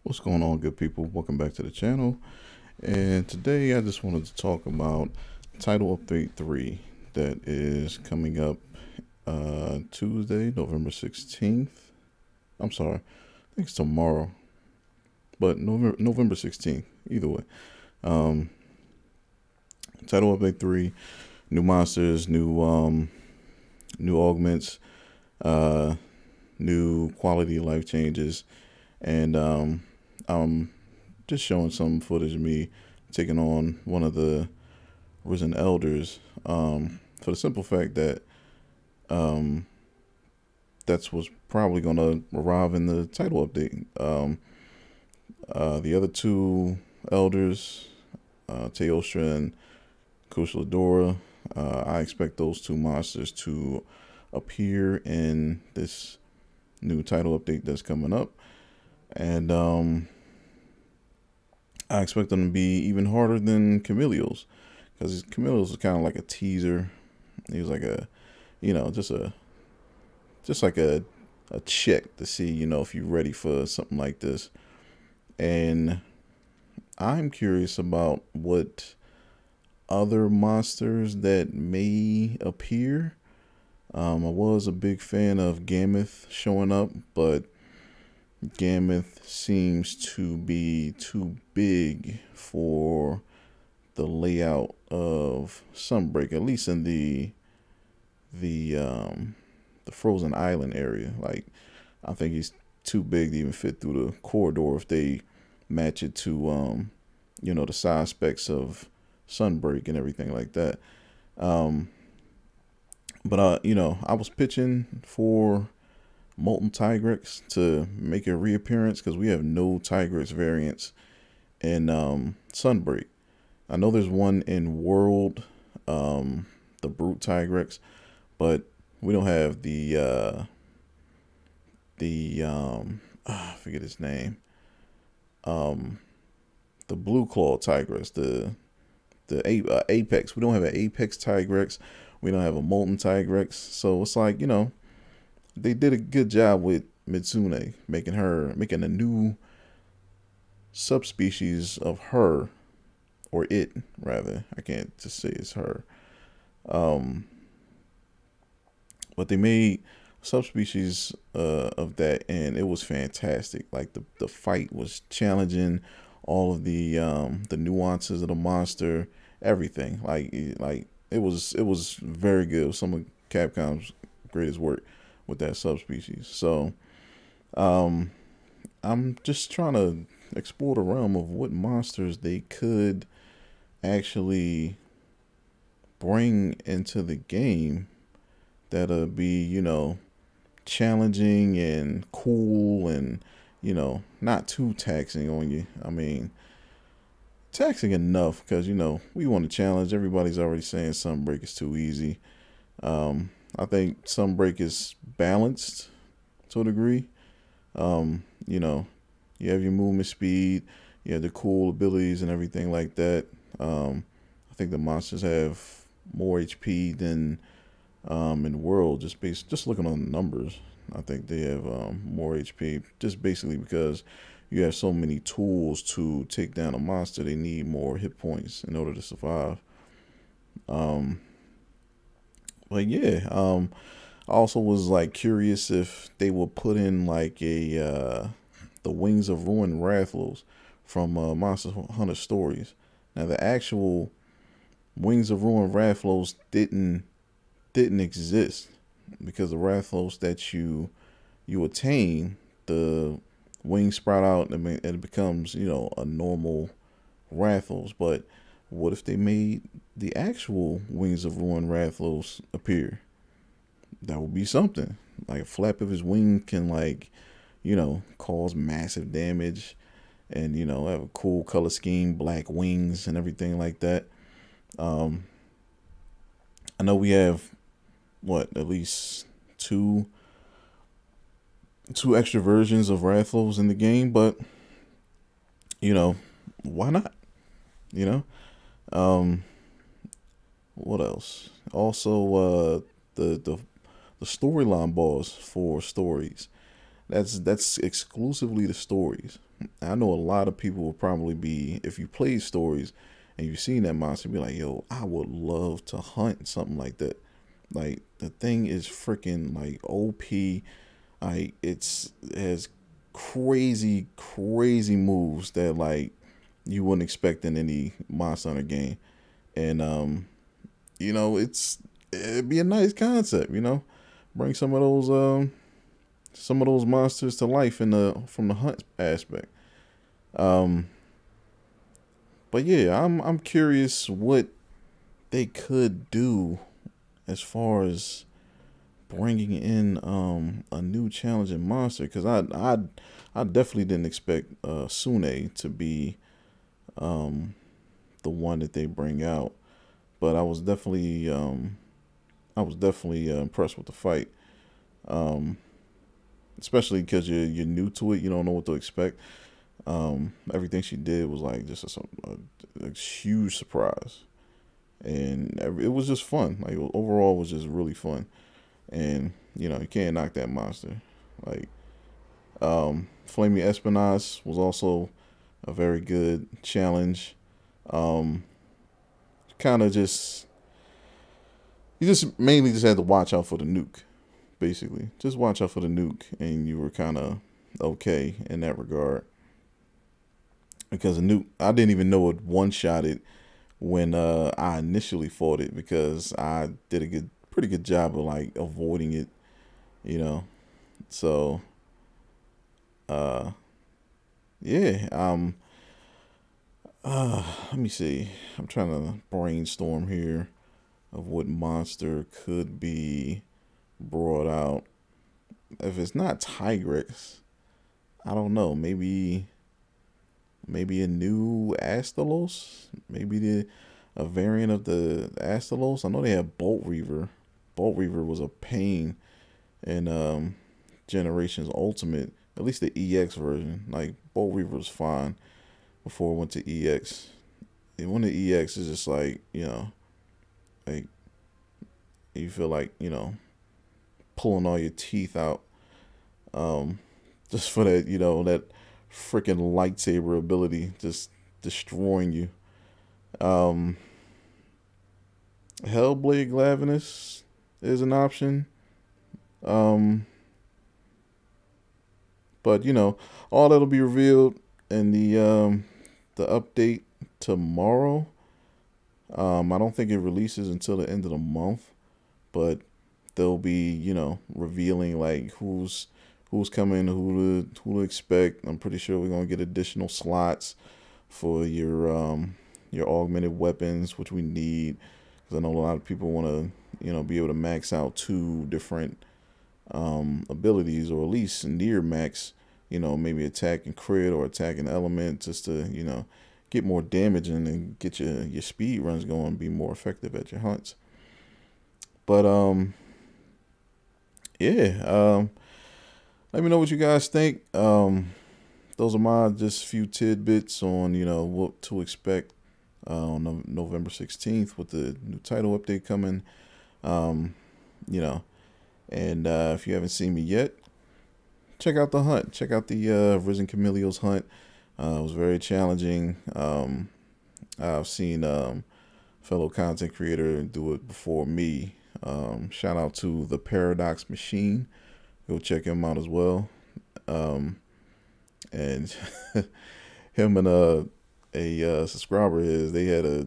What's going on, good people? Welcome back to the channel. And today I just wanted to talk about Title Update 3 that is coming up Tuesday, November 16th. I'm sorry, I think it's tomorrow, but November 16th, either way. Title Update 3, new monsters, new augments, new quality of life changes, and I'm just showing some footage of me taking on one of the risen elders, for the simple fact that that's what's probably going to arrive in the title update. The other two elders, Teostra and Kushaladora, I expect those two monsters to appear in this new title update that's coming up. And I expect them to be even harder than Camilleo's, because Camilleo's was kind of like a teaser. He was like a, just like a check to see, if you're ready for something like this. And I'm curious about what other monsters that may appear. I was a big fan of Gammoth showing up, but Gammoth seems to be too big for the layout of Sunbreak, at least in the Frozen Island area. Like, I think he's too big to even fit through the corridor if they match it to the side specs of Sunbreak and everything like that. But I was pitching for Molten Tigrex to make a reappearance, because we have no Tigrex variants in Sunbreak. I know there's one in World, the Brute Tigrex, but we don't have I forget his name, the Blue Claw Tigrex, the Apex. We don't have an Apex Tigrex. We don't have a Molten Tigrex. So it's like, they did a good job with Mitsune, making a new subspecies of her, or it rather. I can't just say it's her. But they made subspecies of that, and it was fantastic. Like the fight was challenging, all of the nuances of the monster, everything. Like it was very good. It was some of Capcom's greatest work with that subspecies. So I'm just trying to explore the realm of what monsters they could actually bring into the game that'll be, challenging and cool, and not too taxing on you. I mean, taxing enough, because we want to challenge. Everybody's already saying Sunbreak is too easy. I think Sunbreak is balanced to a degree. You have your movement speed, you have the cool abilities and everything like that. I think the monsters have more HP than in World, just looking on the numbers. I think they have more HP, just basically because you have so many tools to take down a monster. They need more hit points in order to survive. But yeah, I also was like curious if they would put in like the Wings of Ruin Rathlos from Monster Hunter Stories. Now the actual Wings of Ruin Rathlos didn't exist, because the Rathlos that you attain, the wings sprout out and it becomes a normal Rathlos. But what if they made the actual Wings of Ruin Rathlos appear? That would be something. Like a flap of his wing can cause massive damage, and have a cool color scheme, black wings and everything like that. I know we have at least two extra versions of Rathlos in the game, but why not? you know what else? Also, the storyline boss for stories. that's exclusively the stories. I know a lot of people will probably be, if you play stories and you've seen that monster, be like, yo, I would love to hunt something like that. Like the thing is freaking like OP. Like it has crazy moves that like you wouldn't expect in any Monster Hunter game. And it'd be a nice concept, bring some of those monsters to life from the hunt aspect. But yeah, I'm curious what they could do as far as bringing in a new challenging monster, because I definitely didn't expect Sune to be the one that they bring out, but I was definitely impressed with the fight, especially because you're new to it, you don't know what to expect. Everything she did was like just a huge surprise, and it was just fun. Like overall, it was just really fun, and you can't knock that monster. Like Flaming Espionage was also a very good challenge. Kind of just you just mainly just had to watch out for the nuke, basically. Just watch out for the nuke, and you were kind of okay in that regard. Because the nuke, I didn't even know it one-shotted when I initially fought it, because I did a pretty good job of like avoiding it, So, yeah. Let me see. I'm trying to brainstorm here of what monster could be brought out. If it's not Tigrex, I don't know. Maybe a new Astalos, maybe a variant of the Astalos. I know they have Bolt Reaver. Bolt Reaver was a pain in Generations Ultimate, at least the EX version. Like Bolt Reaver was fine before it went to EX. And when the EX is just like, like you feel like, pulling all your teeth out, just for that, that freaking lightsaber ability, just destroying you. Hellblade Glavenus is an option. But all that'll be revealed in the update tomorrow. I don't think it releases until the end of the month, but they'll be, revealing like who's coming, who to expect. I'm pretty sure we're gonna get additional slots for your augmented weapons, which we need, because I know a lot of people want to be able to max out 2 different abilities, or at least near max. Maybe attack and crit or attack and element, just to get more damage and get your speed runs going and be more effective at your hunts. But yeah. Let me know what you guys think. Those are my just few tidbits on, what to expect on November 16th with the new title update coming. And if you haven't seen me yet, check out the hunt. Check out the Risen Camilleo's hunt. It was very challenging. I've seen fellow content creator do it before me. Shout out to the Paradox Machine. Go check him out as well. And him and a subscriber of his, they had a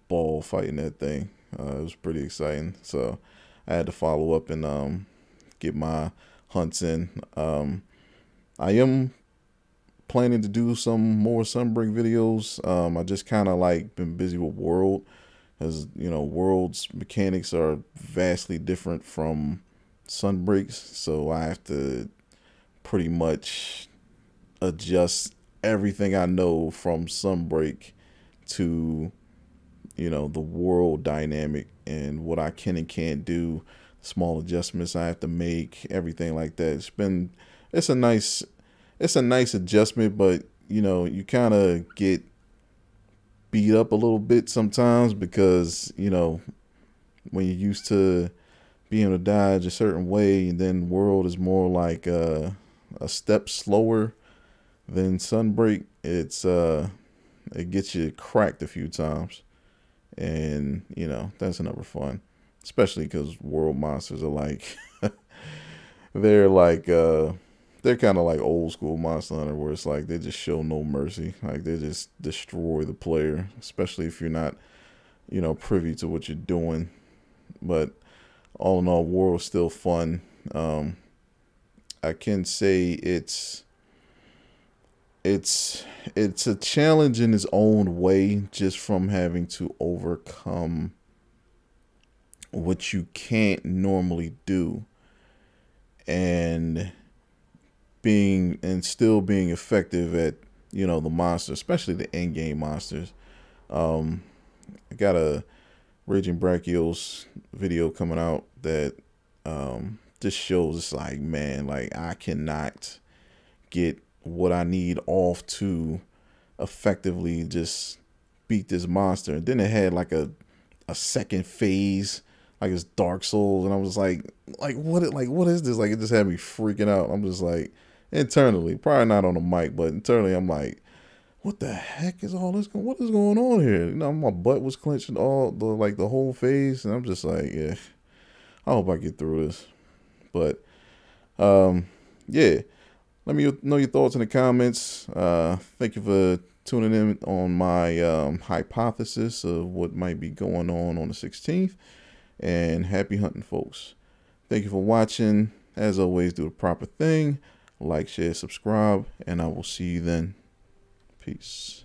ball fighting that thing. It was pretty exciting. So I had to follow up and get my hunts in. I am planning to do some more Sunbreak videos. I just kind of like been busy with World, as World's mechanics are vastly different from Sunbreaks, so I have to pretty much adjust everything I know from Sunbreak to the World dynamic, and what I can and can't do, small adjustments I have to make, everything like that. It's a nice adjustment, but you kind of get beat up a little bit sometimes, because when you're used to being able to dodge a certain way, and then World is more like a step slower than Sunbreak. It gets you cracked a few times, and that's never fun, especially because world monsters are like they're like they're kind of like old school Monster Hunter, where it's like they just show no mercy. Like they just destroy the player, especially if you're not privy to what you're doing. But all in all, war was still fun. I can say it's a challenge in its own way, just from having to overcome what you can't normally do, and still being effective at the monsters, especially the end game monsters. I got a Raging Brachios video coming out that just shows it's like, man, like I cannot get what I need off to effectively just beat this monster. And then it had like a second phase, like it's Dark Souls, and I was like what is this? Like it just had me freaking out. I'm just like, internally, probably not on the mic, but internally I'm like, what the heck is all this? What is going on here? My butt was clenching all the whole phase, and I'm just like, yeah, I hope I get through this. But yeah, let me know your thoughts in the comments. Thank you for tuning in on my hypothesis of what might be going on the 16th, and happy hunting, folks. Thank you for watching. As always, do the proper thing. Like, share, subscribe, and I will see you then. Peace.